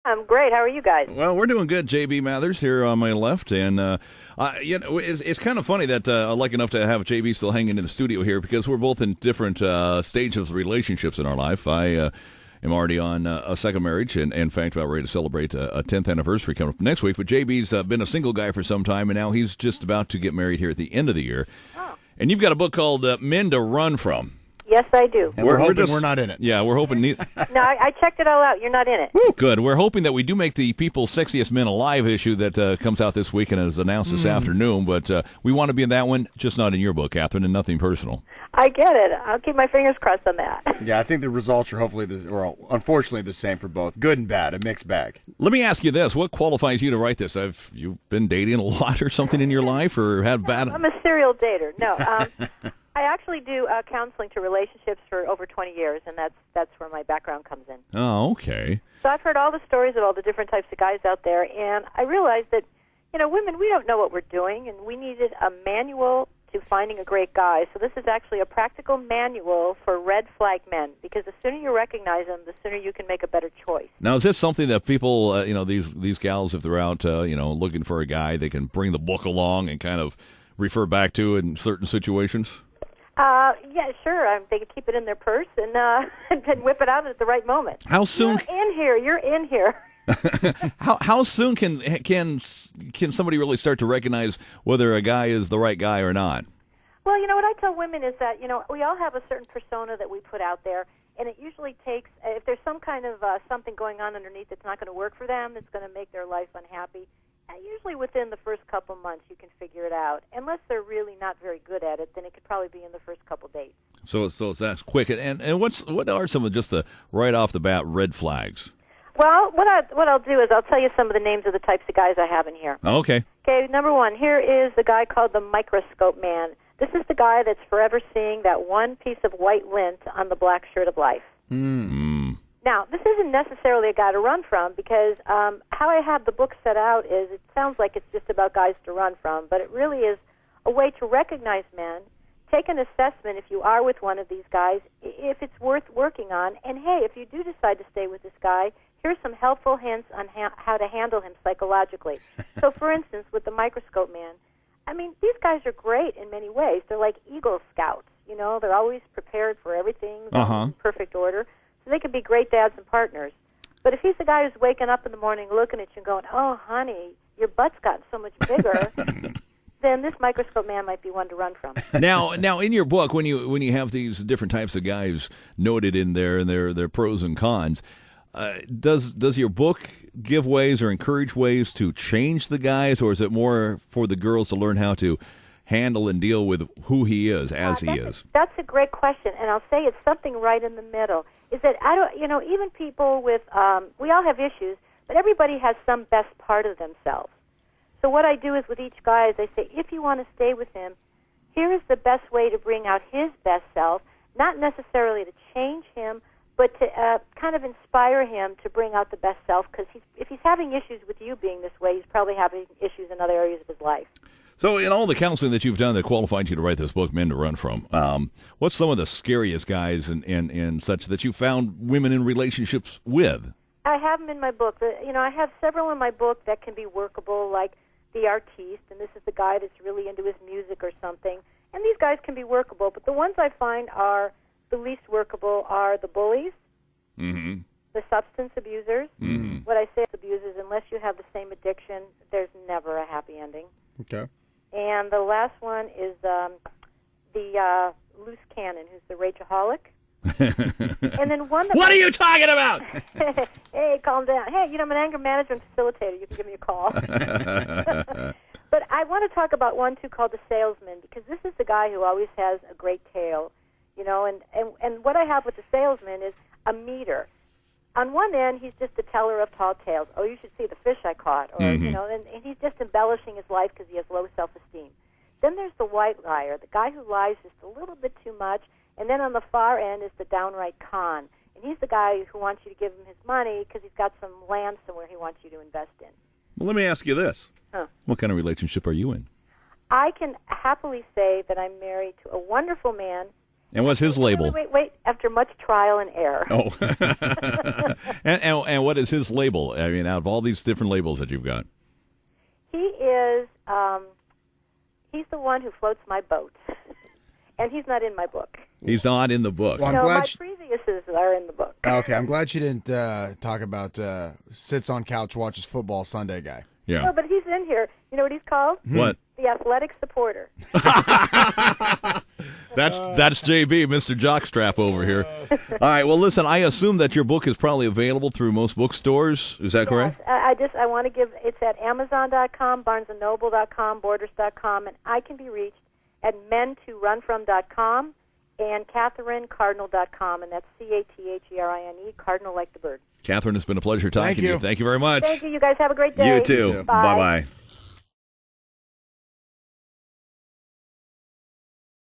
I'm great. How are you guys? Well, we're doing good. JB Mathers here on my left, and it's kind of funny that I'm lucky enough to have JB still hanging in the studio here because we're both in different stages of relationships in our life. I am already on a second marriage, and in fact, about ready to celebrate a 10th anniversary coming up next week. But JB's been a single guy for some time, and now he's just about to get married here at the end of the year. Oh. And you've got a book called "Men to Run From." Yes, I do. And we're hoping we're not in it. Yeah, we're hoping. No, I checked it all out. You're not in it. Woo, good. We're hoping that we do make the People's Sexiest Men Alive issue that comes out this week and is announced this afternoon. But we want to be in that one, just not in your book, Catherine, and nothing personal. I get it. I'll keep my fingers crossed on that. Yeah, I think the results are hopefully, unfortunately, the same for both. Good and bad, a mixed bag. Let me ask you this. What qualifies you to write this? Have you been dating a lot or something in your life or had bad... I'm a serial dater. No, I actually do counseling to relationships for over 20 years, and that's where my background comes in. Oh, okay. So I've heard all the stories of all the different types of guys out there, and I realized that, women, we don't know what we're doing, and we needed a manual to finding a great guy. So this is actually a practical manual for red flag men, because the sooner you recognize them, the sooner you can make a better choice. Now, is this something that people, these gals, if they're out, looking for a guy, they can bring the book along and kind of refer back to in certain situations? Yeah, sure. They can keep it in their purse and and whip it out at the right moment. How soon? You're in here. How soon can somebody really start to recognize whether a guy is the right guy or not? Well, what I tell women is that, we all have a certain persona that we put out there, and it usually takes, if there's some kind of something going on underneath that's not going to work for them, that's going to make their life unhappy, usually within the first couple months you can figure it out. Unless they're really not very good at it, then it could probably be in the first couple dates. So it's that quick. And what are some of just the right off the bat red flags? Well, what I'll do is I'll tell you some of the names of the types of guys I have in here. Okay. Okay, number one, here is the guy called the microscope man. This is the guy that's forever seeing that one piece of white lint on the black shirt of life. Mm. Now, this isn't necessarily a guy to run from, because how I have the book set out is it sounds like it's just about guys to run from, but it really is a way to recognize men, take an assessment if you are with one of these guys, if it's worth working on, and hey, if you do decide to stay with this guy, here's some helpful hints on how to handle him psychologically. So, for instance, with the microscope man, these guys are great in many ways. They're like Eagle Scouts, they're always prepared for everything, in perfect order. So they could be great dads and partners. But if he's the guy who's waking up in the morning looking at you and going, oh, honey, your butt's gotten so much bigger, then this microscope man might be one to run from. Now, in your book, when you have these different types of guys noted in there and their pros and cons, does your book give ways or encourage ways to change the guys, or is it more for the girls to learn how to handle and deal with who he is he is? That's a great question, and I'll say it's something right in the middle. Is that even people with we all have issues, but everybody has some best part of themselves. So what I do is with each guy is I say, if you want to stay with him, here is the best way to bring out his best self, not necessarily to change him, but to kind of inspire him to bring out the best self, because if he's having issues with you being this way, he's probably having issues in other areas of his life. So in all the counseling that you've done that qualified you to write this book, Men to Run From, what's some of the scariest guys and such that you found women in relationships with? I have them in my book. I have several in my book that can be workable, like the artiste, and this is the guy that's really into his music or something. And these guys can be workable, but the ones I find are the least workable are the bullies, the substance abusers. What I say is abusers, unless you have the same addiction, there's never a happy ending. Okay. And the last one is the loose cannon, who's the rageaholic. And then one. What are you talking about? Hey, calm down. Hey, I'm an anger management facilitator. You can give me a call. But I want to talk about one, too, called the salesman, because this is the guy who always has a great tale, and what I have with the salesman is a meter. On one end, he's just a teller of tall tales. Oh, you should see the fish I caught. Or, and he's just embellishing his life because he has low self-esteem. Then there's the white liar, the guy who lies just a little bit too much. And then on the far end is the downright con. And he's the guy who wants you to give him his money because he's got some land somewhere he wants you to invest in. Well, let me ask you this. Huh. What kind of relationship are you in? I can happily say that I'm married to a wonderful man, And what's his label? Wait. After much trial and error. Oh. and what is his label? I mean, out of all these different labels that you've got. He is, he's the one who floats my boat. And he's not in my book. He's not in the book. Well, no, my previouses are in the book. Okay, I'm glad she didn't talk about sits on couch, watches football Sunday guy. Yeah. No, but he's in here. You know what he's called? What? The athletic supporter. That's JB, Mr. Jockstrap over here. All right, well, listen, I assume that your book is probably available through most bookstores. Is that correct? I want to give, it's at Amazon.com, BarnesandNoble.com, Borders.com, and I can be reached at men2runfrom.com and CatherineCardinal.com, and that's CATHERINE, Cardinal like the bird. Catherine, it's been a pleasure talking to you. Thank you very much. Thank you. You guys have a great day. You too. Bye. Bye-bye.